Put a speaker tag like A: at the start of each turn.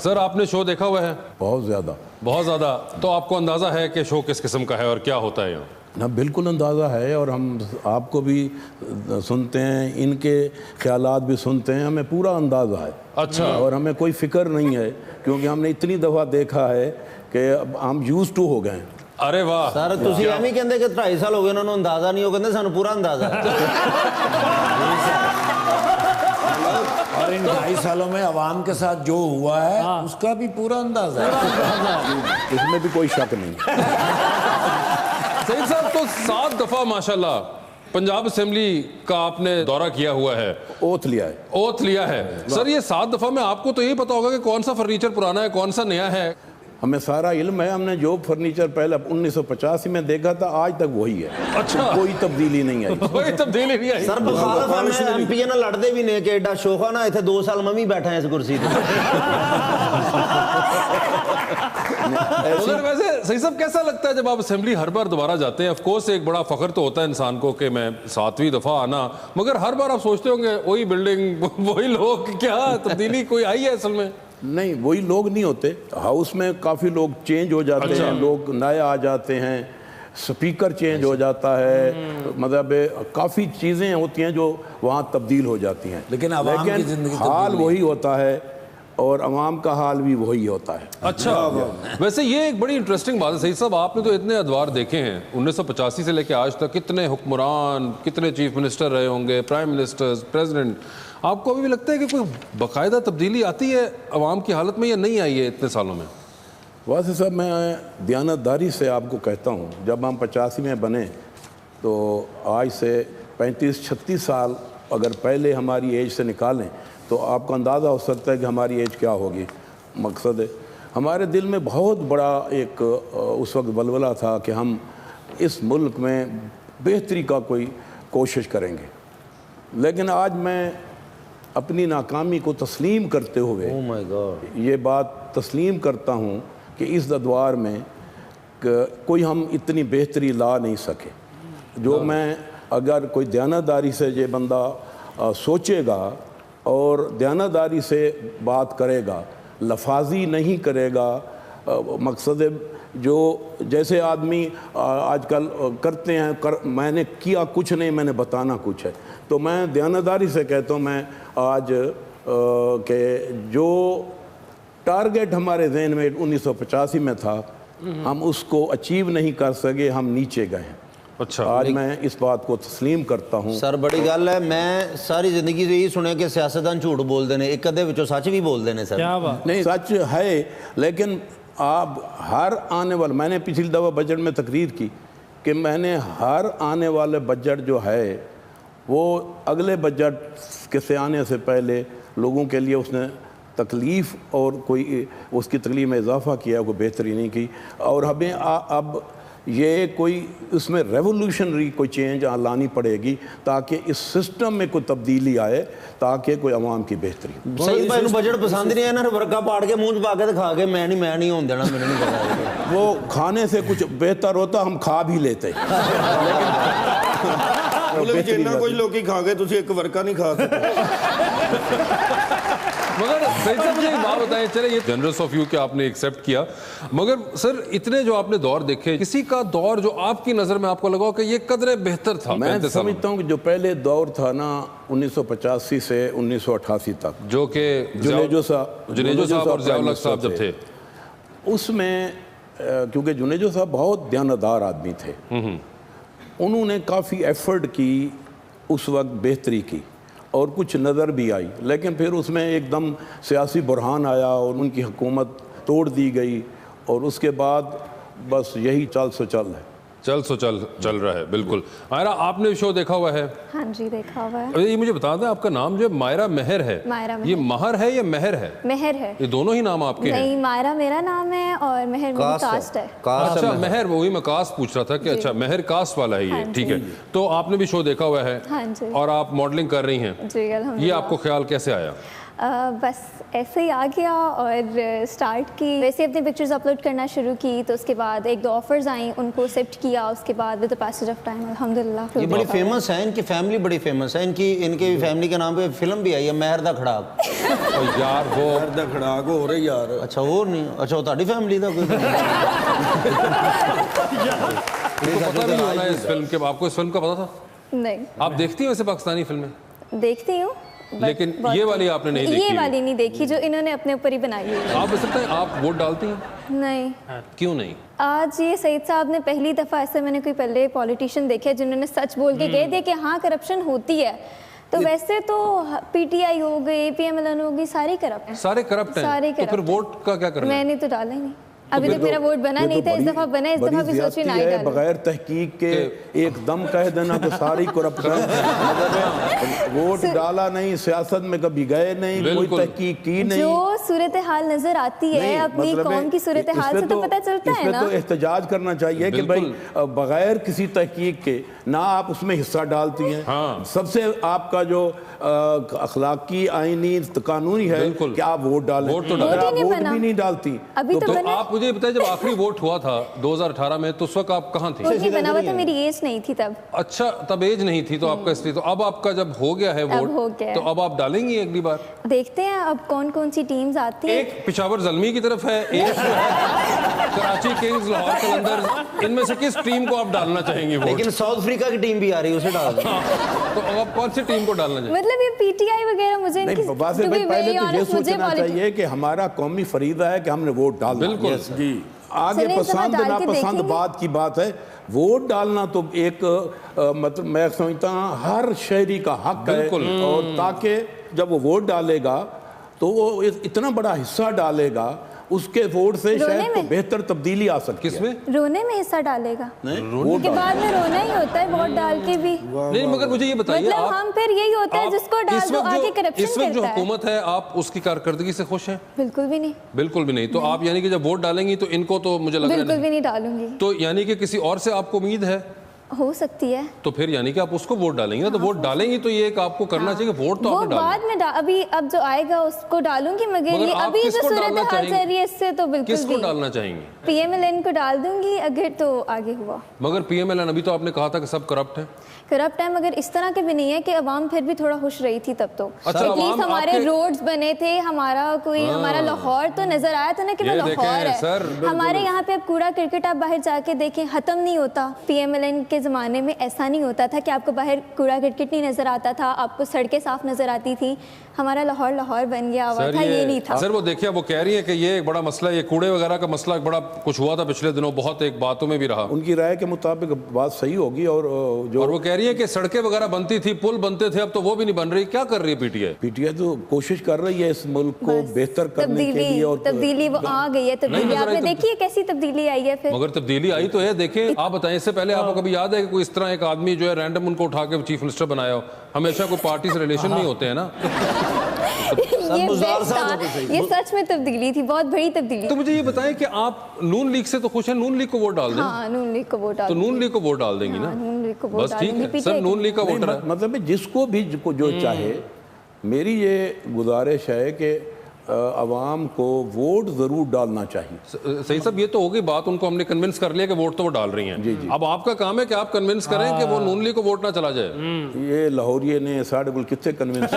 A: سر آپ نے شو دیکھا ہوا ہے؟
B: بہت زیادہ.
A: بہت زیادہ. تو آپ کو اندازہ ہے کہ شو کس قسم کا ہے اور کیا ہوتا ہے یہاں؟
B: نا بالکل اندازہ ہے, اور ہم آپ کو بھی سنتے ہیں, ان کے خیالات بھی سنتے ہیں, ہمیں پورا اندازہ ہے.
A: اچھا.
B: اور ہمیں کوئی فکر نہیں ہے, کیونکہ ہم نے اتنی دفعہ دیکھا ہے کہ اب ہم یوز ٹو ہو گئے ہیں.
A: ارے واہ
C: سر تسی ایویں کہندے کہ 2.5 سال ہو گئے انہوں نے اندازہ نہیں, ہو کہندے سانوں پورا اندازہ ہے.
D: اور ان 2.5 سالوں میں عوام کے ساتھ جو ہوا ہے اس کا بھی پورا اندازہ ہے.
B: اس میں بھی کوئی شک نہیں.
A: سعید صاحب تو 7 دفعہ ماشاءاللہ پنجاب اسمبلی کا آپ نے دورہ کیا ہوا ہے,
B: اوتھ لیا ہے.
A: اوتھ لیا ہے. سر یہ 7 دفعہ میں آپ کو تو یہ پتا ہوگا کہ کون سا فرنیچر پرانا ہے کون سا نیا ہے.
B: ہمیں سارا علم ہے, ہم نے جو فرنیچر پہلے 1985 میں دیکھا تھا آج تک وہی ہے.
A: اچھا.
B: کوئی تبدیلی نہیں آئی.
A: کوئی تبدیلی نہیں آئی.
C: سر مخالف ایم پی نہ لڑتے بھی نہیں کہ ایڈا شوخا نہ ایتھے 2 سال میں بیٹھا ہے اس کرسی تے.
A: مگر ویسے صحیح صاحب کیسا لگتا ہے جب آپ اسمبلی ہر بار دوبارہ جاتے ہیں؟ آف کورس ایک بڑا فخر تو ہوتا ہے انسان کو کہ میں 7ویں دفعہ آنا, مگر ہر بار آپ سوچتے ہوں گے وہی بلڈنگ وہی لوگ, کیا تبدیلی کوئی آئی ہے اصل میں؟
B: نہیں, وہی لوگ نہیں ہوتے. ہاؤس میں کافی لوگ چینج ہو جاتے ہیں, لوگ نئے آ جاتے ہیں, سپیکر چینج ہو جاتا ہے, مطلب کافی چیزیں ہوتی ہیں جو وہاں تبدیل ہو جاتی ہیں,
D: لیکن عوام کی زندگی
B: حال وہی ہوتا ہے اور عوام کا حال بھی وہی ہوتا ہے.
A: اچھا. ویسے یہ ایک بڑی انٹرسٹنگ بات ہے سعید صاحب, آپ نے تو اتنے ادوار دیکھے ہیں 1985 سے لے کے آج تک, کتنے حکمران, کتنے چیف منسٹر رہے ہوں گے, پرائم منسٹرز, پریزیڈنٹ. آپ کو ابھی بھی لگتا ہے کہ کوئی باقاعدہ تبدیلی آتی ہے عوام کی حالت میں یا نہیں آئی ہے اتنے سالوں میں؟
B: واسطے صاحب میں دیانتداری سے آپ کو کہتا ہوں, جب ہم 85 میں بنے تو آج سے 35-36 سال اگر پہلے ہماری ایج سے نکالیں تو آپ کو اندازہ ہو سکتا ہے کہ ہماری ایج کیا ہوگی. مقصد ہے ہمارے دل میں بہت بڑا ایک اس وقت ولولہ تھا کہ ہم اس ملک میں بہتری کا کوئی کوشش کریں گے, لیکن آج میں اپنی ناکامی کو تسلیم کرتے ہوئے یہ بات تسلیم کرتا ہوں کہ اس ادوار میں کوئی ہم اتنی بہتری لا نہیں سکے. جو میں اگر کوئی دیانتداری سے یہ بندہ سوچے گا اور دیانتداری سے بات کرے گا, لفاظی نہیں کرے گا, مقصد جو جیسے آدمی آج کل کرتے ہیں, میں نے کیا کچھ نہیں, میں نے بتانا کچھ ہے, تو میں دیانتداری سے کہتا ہوں میں آج کہ جو ٹارگیٹ ہمارے ذہن میں 1985 میں تھا ہم اس کو اچیو نہیں کر سکے, ہم نیچے گئے ہیں.
A: اچھا.
B: آج میں اس بات کو تسلیم کرتا ہوں.
C: سر بڑی گل ہے, میں ساری زندگی سے یہی سنیا کہ سیاستدان جھوٹ بولتے ہیں, ایک ادھے وچوں سچ بھی بولتے ہیں. سر
B: نہیں, سچ ہے, لیکن آپ ہر آنے والا, میں نے پچھلی دفعہ بجٹ میں تقریر کی کہ میں نے ہر آنے والے بجٹ جو ہے وہ اگلے بجٹ کے سے آنے سے پہلے لوگوں کے لیے اس نے تکلیف اور کوئی اس کی تکلیف میں اضافہ کیا, کوئی بہتری نہیں کی. اور ہمیں اب یہ کوئی اس میں ریولوشنری کوئی چینج لانی پڑے گی تاکہ اس سسٹم میں کوئی تبدیلی آئے, تاکہ کوئی عوام کی بہتری.
C: سعید بھائی بجٹ پسند نہیں ہے نا, ورقہ پاڑ کے منہ پا کے دکھا کے میں نہیں ہون دینا, میں نہیں پتا.
B: وہ کھانے سے کچھ بہتر ہوتا, ہم کھا بھی لیتے.
E: جتنا کچھ لوگ کھا گئے تسی ایک ورقہ نہیں کھا سکتے.
A: مگر سعید صاحب مجھے ایک بات بتائیں, چلے یہ جنرس آف یو کہ آپ نے ایکسیپٹ کیا, مگر سر اتنے جو آپ نے دور دیکھے, کسی کا دور جو آپ کی نظر میں آپ کو لگا کہ یہ قدرے بہتر تھا؟
B: میں سمجھتا ہوں کہ جو پہلے دور تھا نا 1985 سے 1988 تک,
A: جو کہ
B: جنیجو صاحب
A: اور ضیاء الحق صاحب جب تھے,
B: اس میں کیونکہ جنیجو صاحب بہت دیانتدار آدمی تھے, انہوں نے کافی ایفرٹ کی اس وقت بہتری کی اور کچھ نظر بھی آئی, لیکن پھر اس میں ایک دم سیاسی بحران آیا اور ان کی حکومت توڑ دی گئی, اور اس کے بعد بس یہی چل سو چل ہے.
A: چل رہا ہے. بالکل. مائرہ آپ نے شو دیکھا ہوا ہے؟
F: ہاں جی دیکھا ہوا ہے.
A: یہ مجھے بتا دیں آپ کا نام جو مائرہ مہر ہے, یہ مہر ہے یا مہر ہے؟
F: مہر ہے.
A: یہ دونوں ہی نام آپ کے ہیں؟
F: نہیں, مائرہ میرا نام ہے اور مہر میری کاسٹ ہے.
A: اچھا مہر, وہی میں کاسٹ پوچھ رہا تھا کہ اچھا مہر کاسٹ والا ہے یہ, ٹھیک ہے. تو آپ نے بھی شو دیکھا ہوا ہے اور آپ ماڈلنگ کر رہی ہیں,
F: جی الحمدللہ.
A: یہ آپ کو خیال کیسے آیا؟
F: बस ऐसे ही आ गया और स्टार्ट की, वैसे अपनी पिक्चर्स अपलोड करना शुरू की, तो उसके बाद 1-2 ऑफर्स आई, उनको एक्सेप्ट किया, उसके बाद with the passage of time अल्हम्दुलिल्लाह।
C: ये बड़ी फेमस है, इनकी फैमिली बड़ी फेमस है, इनके फैमिली के नाम पे फिल्म भी आई है, महर दा खड़ाक।
A: यार वो
E: ਦਾ ਖੜਾਕ ਹੋ ਰਿਹਾ ਯਾਰ।
C: अच्छा वो नहीं, अच्छा वो ਤੁਹਾਡੀ फैमिली ਦਾ कोई
A: आपको पता भी नहीं होना है इस फिल्म के, आपको इस फिल्म का पता था?
F: नहीं,
A: आप देखती हैं वैसे पाकिस्तानी फिल्में?
F: देखती हूँ
A: लेकिन ये वाली आपने नहीं देखी?
F: ये वाली नहीं देखी जो इन्होंने अपने ऊपर ही बनाई है।
A: आप बता सकते हैं आप वोट डालती हैं?
F: नहीं।
A: क्यों नहीं?
F: आज ये सईद साहब ने पहली दफ़ा, ऐसे मैंने कोई पहले पॉलिटिशियन देखे जिन्होंने सच बोल के कह दिया कि हाँ करप्शन होती है, तो वैसे तो पीटीआई हो गई, पीएमएलएन हो गई, सारे करप्ट हैं।
A: सारे करप्ट हैं,
F: सारे
A: तो फिर
F: corrupt
A: वोट का क्या करना है?
F: मैंने तो डाला ही नहीं, अभी तक मेरा वोट बना नहीं था, इस दफ़ा बना, इस दफ़ा भी सोची ना ही डालूं।
B: बगैर तहकीक के एकदम कह देना कि सारी करप्शन, वोट डाला नहीं, सियासत में कभी गए नहीं, कोई
A: बिल्कुल।
B: तहकीक की नहीं।
F: जो सूरत हाल नजर आती है
B: नहीं,
F: अपनी
B: मतलब
F: कौम की सूरत हाल से तो पता चलता है
B: इसमें
F: ना।
B: तो एहतजाज करना चाहिए कि भाई बगैर किसी तहकीक के ना आप उसमें हिस्सा डालती हैं।
A: हाँ।
B: सबसे आपका जो अखलाकी आईनी कानूनी है
A: बिल्कुल।
B: कि आप वोट डालें,
A: वोट तो
B: अगर
F: डालें।
B: आप
F: नहीं
B: वोट
F: बना।
B: भी नहीं डालती
F: अभी तो
A: तो
F: बना,
A: आप मुझे बताइए, जब आखिरी वोट हुआ था 2018 में, तो उस वक्त आप कहाँ थी?
F: वोट नहीं बना हुआ था, मेरी एज नहीं थी तब।
A: अच्छा, तब एज नहीं थी तो आपका इसलिए, तो अब आपका जब हो गया है
F: अब हो
A: वोट,
F: गया है।
A: तो अब आप डालेंगी अगली बार?
F: देखते हैं अब कौन कौन सी टीम्स आती हैं।
A: एक पिशावर जल्मी की तरफ है, एक जो है कराची किंग्स, लाहौर कलंदर्स, इनमें से किस टीम को आप डालना चाहेंगे वोट?
C: लेकिन साउथ अफ्रीका की टीम भी आ रही है, उसे डाल दो।
A: तो अब आप कौन सी टीम को डालना चाहेंगे?
F: मतलब ये पीटीआई वगैरह मुझे
B: नहीं,
F: इनकी,
B: वासिफ
F: to be
B: भाई पहले
F: very
B: तो ये
F: honest, मुझे
B: सोचना चाहिए कि हमारा कौमी फरीदा है कि हमने वोट डालना।
A: बिल्कुल।
B: जी, आगे
F: चलिए, इस दफा
B: पसंद
F: डाल के
B: नापसंद
F: देखेंगे।
B: बात की बात है। वोट डालना तो एक मतलब मैं समझता हूँ हर शहरी का हक है,
A: बिल्कुल।
B: और ताकि जब वो वोट डालेगा तो वो इतना बड़ा हिस्सा डालेगा, उसके वोट से
F: रोने
B: शायद तो
F: में?
B: बेहतर तब्दीली आ सकती है।
A: किसमें?
F: रोने में हिस्सा डालेगा,
B: वोट
F: के बाद में रोना ही होता है वोट डाल के भी।
A: नहीं, मगर मुझे ये बताइए,
F: मतलब
A: आप
F: हम फिर यही होता है
A: आप
F: जिसको डाल
A: इस
F: दो
A: वक्त
F: आगे
A: जो-
F: करप्शन
A: इस वक्त जो
F: करता है।
A: हुकूमत है, आप उसकी कारकर्दगी से खुश हैं?
F: बिल्कुल भी नहीं,
A: बिल्कुल भी नहीं। तो आप यानी कि जब वोट डालेंगी तो इनको तो मुझे लग रहा
F: बिल्कुल
A: है,
F: भी नहीं डालूंगी।
A: तो यानी कि किसी और से आपको उम्मीद है,
F: हो सकती है
A: तो फिर यानी कि आप उसको वोट डालेंगे ना। तो वोट डालेंगी तो ये एक आपको करना चाहिए, वोट तो
F: वो
A: आपने डालना।
F: बाद में अभी अब जो आएगा उसको डालूंगी, मगर
A: मगर
F: ये
A: आप
F: अभी जो
A: किसको
F: सूरत
A: डालना
F: हाल चल
A: चाहेंगे?
F: रही है इससे तो बिल्कुल
A: किसको
F: भी
A: डालना चाहेंगे?
F: पीएमएलएन को डाल दूंगी अगर तो आगे हुआ।
A: मगर पीएमएलएन, अभी तो आपने कहा था कि सब करप्ट है।
F: करप्ट है, मगर इस तरह के भी नहीं है कि अवाम फिर भी थोड़ा खुश रही थी तब तो।
A: अच्छा,
F: एटलीस्ट
A: अवाम
F: हमारे
A: आपके-
F: रोड्स बने थे, हमारा कोई हमारा लाहौर तो नजर आया था ना कि वो
A: ये देखें,
F: लाहौर है।
A: सर,
F: हमारे यहाँ पे अब कूड़ा क्रिकेट आप बाहर जाके देखें खत्म नहीं होता। पीएमएलएन के ज़माने में ऐसा नहीं होता था कि आपको बाहर कूड़ा क्रिकेट नहीं नजर आता था, आपको सड़कें साफ नजर आती थी। हमारा लाहौर लाहौर बन गया हुआ था, ये नहीं था।
A: सर वो देखिए, वो कह रही है कि ये एक बड़ा मसला है, ये कूड़े वगैरह का मसला एक बड़ा कुछ हुआ था पिछले दिनों, बहुत एक बातों में भी रहा।
B: उनकी राय के मुताबिक बात सही होगी। और जो
A: और वो कह रही है कि सड़कें वगैरह बनती थी, पुल बनते थे, अब तो वो भी नहीं बन रही। क्या कर रही है पीटीआई?
B: पीटीआई तो कोशिश कर रही है इस मुल्क को
F: बस
B: बेहतर करने के लिए, और
F: तब्दीली वो आ गई है। तब्दीली
A: नजर आई
F: आपने
A: तो-
F: देखी है कैसी तब्दीली आई है फिर?
A: मगर तब्दीली आई तो है। देखें, आप बताएं, इससे पहले आपको कभी याद है कि कोई इस तरह एक आदमी जो है रैंडम उनको उठा के चीफ मिनिस्टर बनाया हो? हमेशा कोई पार्टी से रिलेशन नहीं होते हैं ना।
F: ये best था, ये सच में तब्दीली थी, बहुत बड़ी तब्दीली।
A: तो मुझे ये बताएं कि आप नून लीग से तो खुश हैं, नून लीग को वोट डाल दें?
F: हाँ, नून लीग को वोट डाल
A: तो नून लीग को वोट डाल देंगी ना?
F: नून लीग को वोट
A: बस ठीक
F: डालूंगी,
A: है,
F: पीछे
A: सब नून लीग का
B: नहीं,
A: वोटर है।
B: मतलब है जिसको भी जो चाहे, मेरी ये गुजारिश है कि अवाम को वोट जरूर डालना चाहिए।
A: सही साहब, ये तो हो गई बात, उनको हमने कन्विंस कर लिया कि वोट तो वो डाल रही हैं। अब आपका काम है कि आप कन्विंस करें कि वो नून लीग को वोट ना चला जाए।
B: ये लाहौरिये ने साढ़े कुल कितने कन्विंस